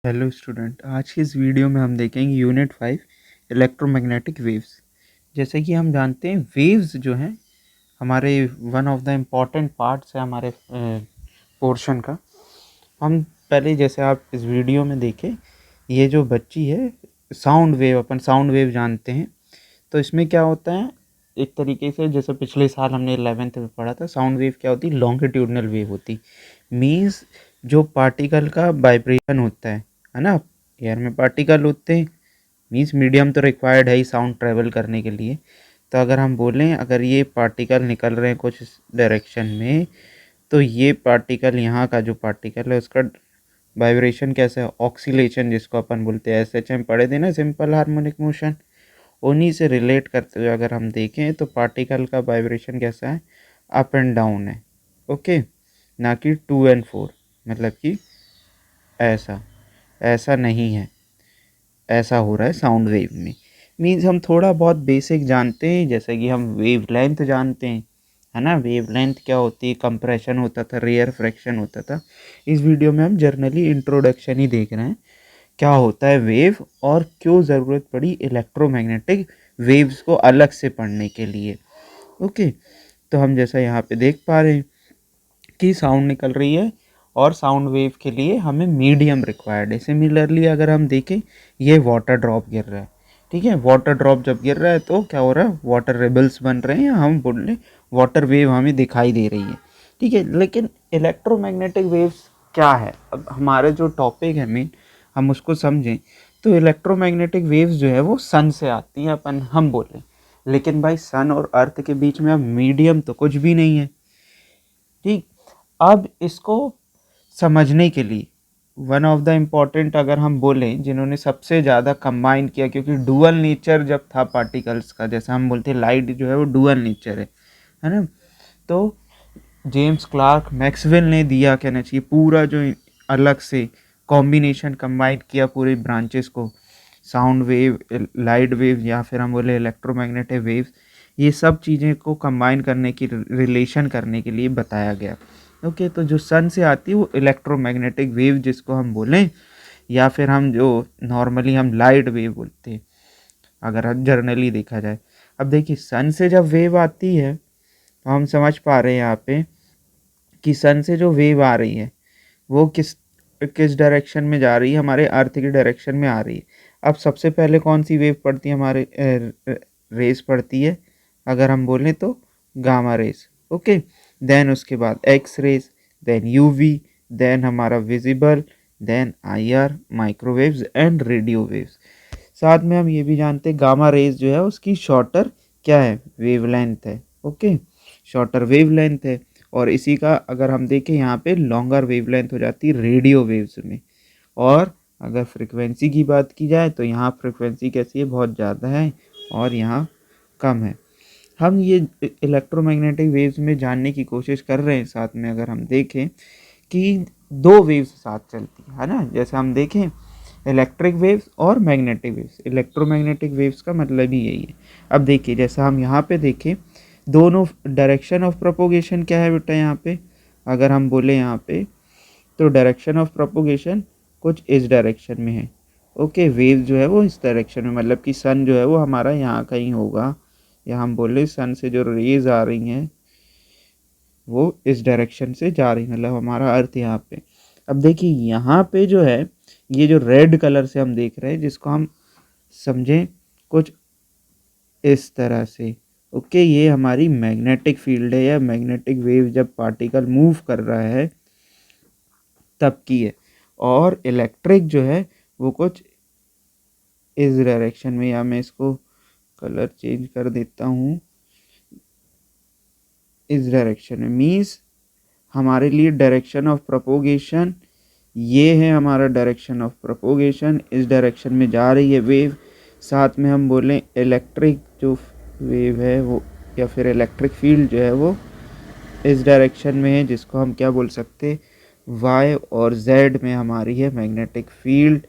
Hello student, आज की इस वीडियो में हम देखेंगे यूनिट 5 इलेक्ट्रोमैग्नेटिक वेव्स। जैसे कि हम जानते हैं वेव्स जो हैं हमारे one of the important parts है हमारे पोर्शन का। हम पहले जैसे आप इस वीडियो में देखें, ये जो बच्ची है साउंड वेव, अपन साउंड वेव जानते हैं। तो इसमें क्या होता है, एक तरीके से जैसे पिछले साल हमने 11th में पढ़ा था, साउंड वेव क्या होती, लॉन्गिट्यूडनल वेव होती। मीन्स जो पार्टिकल का वाइब्रेशन होता है ना। एयर में पार्टिकल होते हैं, मीन्स मीडियम तो रिक्वायर्ड है ही साउंड ट्रेवल करने के लिए। तो अगर हम बोलें, अगर ये पार्टिकल निकल रहे हैं कुछ डायरेक्शन में, तो ये पार्टिकल, यहाँ का जो पार्टिकल है उसका वाइब्रेशन कैसा है, ऑक्सीलेशन जिसको अपन बोलते हैं। एसएचएम पढ़े थे ना, सिंपल हार्मोनिक मोशन। उन्हीं से रिलेट करते हुए अगर हम देखें तो पार्टिकल का वाइब्रेशन कैसा है, अप एंड डाउन है। ओके, ना कि 2 and 4, मतलब कि ऐसा ऐसा नहीं है, ऐसा हो रहा है साउंड वेव में। मीन्स हम थोड़ा बहुत बेसिक जानते हैं, जैसे कि हम वेव लेंथ जानते हैं, है ना। वेव लेंथ क्या होती है, कंप्रेशन होता था, रेयर फ्रैक्शन होता था। इस वीडियो में हम जर्नली इंट्रोडक्शन ही देख रहे हैं, क्या होता है वेव और क्यों ज़रूरत पड़ी इलेक्ट्रोमैग्नेटिक वेव्स को अलग से पढ़ने के लिए। ओके, तो हम जैसा यहाँ पे देख पा रहे हैं कि साउंड निकल रही है और साउंड वेव के लिए हमें मीडियम रिक्वायर्ड है। सिमिलरली अगर हम देखें, ये वाटर ड्रॉप गिर रहा है, ठीक है। वाटर ड्रॉप जब गिर रहा है तो क्या हो रहा है, वाटर रिबल्स बन रहे हैं, हम बोल रहे वाटर वेव हमें दिखाई दे रही है, ठीक है। लेकिन इलेक्ट्रोमैग्नेटिक वेव्स क्या है, अब हमारे जो टॉपिक है मेन, हम उसको समझें तो इलेक्ट्रोमैग्नेटिक वेव्स जो है वो सन से आती हैं, अपन हम बोलें। लेकिन भाई सन और अर्थ के बीच में अब मीडियम तो कुछ भी नहीं है, ठीक। अब इसको समझने के लिए वन ऑफ द इम्पॉर्टेंट, अगर हम बोलें, जिन्होंने सबसे ज़्यादा कंबाइन किया, क्योंकि डुअल नेचर जब था पार्टिकल्स का, जैसे हम बोलते हैं लाइट जो है वो डुअल नेचर है ना। तो जेम्स क्लार्क मैक्सवेल ने दिया, कहना चाहिए, पूरा जो अलग से कॉम्बिनेशन कंबाइन किया पूरे ब्रांचेस को, साउंड वेव, लाइट वेव, या फिर हम बोले इलेक्ट्रोमैग्नेटिक वेव्स, ये सब चीज़ें को कंबाइन करने की, रिलेशन करने के लिए बताया गया। ओके, तो जो सन से आती है वो इलेक्ट्रोमैग्नेटिक वेव जिसको हम बोलें, या फिर हम जो नॉर्मली हम लाइट वेव बोलते हैं, अगर हम जर्नली देखा जाए। अब देखिए, सन से जब वेव आती है तो हम समझ पा रहे हैं यहाँ पे कि सन से जो वेव आ रही है वो किस किस डायरेक्शन में जा रही है, हमारे अर्थ की डायरेक्शन में आ रही है। अब सबसे पहले कौन सी वेव पड़ती है, हमारे रेस पड़ती है, अगर हम बोलें तो गामा रेस। ओके, देन उसके बाद X rays, then UV, then हमारा visible, then IR, microwaves and radio waves. साथ में हम ये भी जानते हैं गामा रेज जो है उसकी शॉर्टर क्या है, वेवलेंथ है। ओके, शॉर्टर वेवलेंथ है। और इसी का अगर हम देखें यहाँ पे लॉन्गर वेवलेंथ हो जाती है रेडियो वेव्स में। और अगर फ्रिक्वेंसी की बात की जाए तो यहाँ फ्रिक्वेंसी कैसी है, बहुत ज़्यादा है, और यहाँ कम है। हम ये इलेक्ट्रोमैग्नेटिक वेव्स में जानने की कोशिश कर रहे हैं। साथ में अगर हम देखें कि दो वेव्स साथ चलती है ना, जैसे हम देखें इलेक्ट्रिक वेव्स और मैग्नेटिक वेव्स। इलेक्ट्रोमैग्नेटिक वेव्स का मतलब ही यही है। अब देखिए, जैसा हम यहाँ पे देखें, दोनों डायरेक्शन ऑफ प्रोपोगेशन क्या है बेटा, यहाँ पे अगर हम बोले यहाँ पे, तो डायरेक्शन ऑफ प्रोपोगेशन कुछ इस डायरेक्शन में है। ओके, वेव जो है वो इस डायरेक्शन में, मतलब कि सन जो है वो हमारा यहाँ कहीं होगा, या हम बोले सन से जो रेज आ रही हैं वो इस डायरेक्शन से जा रही, मतलब हमारा अर्थ यहाँ पे। अब देखिए यहाँ पे जो है, ये जो रेड कलर से हम देख रहे हैं, जिसको हम समझें कुछ इस तरह से। ओके, ये हमारी मैग्नेटिक फील्ड है, या मैग्नेटिक वेव जब पार्टिकल मूव कर रहा है तब की है। और इलेक्ट्रिक जो है वो कुछ इस डायरेक्शन में, या मैं इसको कलर चेंज कर देता हूँ, इस डायरेक्शन में। मीन्स हमारे लिए डायरेक्शन ऑफ प्रोपोगेशन ये है, हमारा डायरेक्शन ऑफ प्रोपोगेशन इस डायरेक्शन में जा रही है वेव। साथ में हम बोलें इलेक्ट्रिक जो वेव है वो, या फिर इलेक्ट्रिक फील्ड जो है वो इस डायरेक्शन में है, जिसको हम क्या बोल सकते, वाई और जेड में हमारी है मैग्नेटिक फील्ड।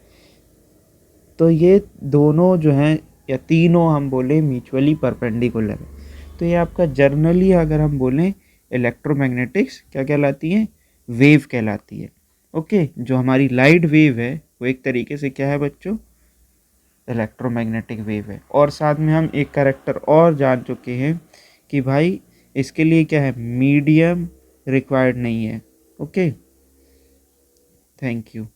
तो ये दोनों जो हैं, या तीनों हम बोलें, म्यूचुअली परपेंडिकुलर है। तो ये आपका जर्नली अगर हम बोलें, इलेक्ट्रोमैग्नेटिक्स क्या कहलाती है, वेव कहलाती है। ओके, जो हमारी लाइट वेव है वो एक तरीके से क्या है बच्चों, इलेक्ट्रोमैग्नेटिक वेव है। और साथ में हम एक कैरेक्टर और जान चुके हैं कि भाई इसके लिए क्या है, मीडियम रिक्वायर्ड नहीं है। Okay, thank you.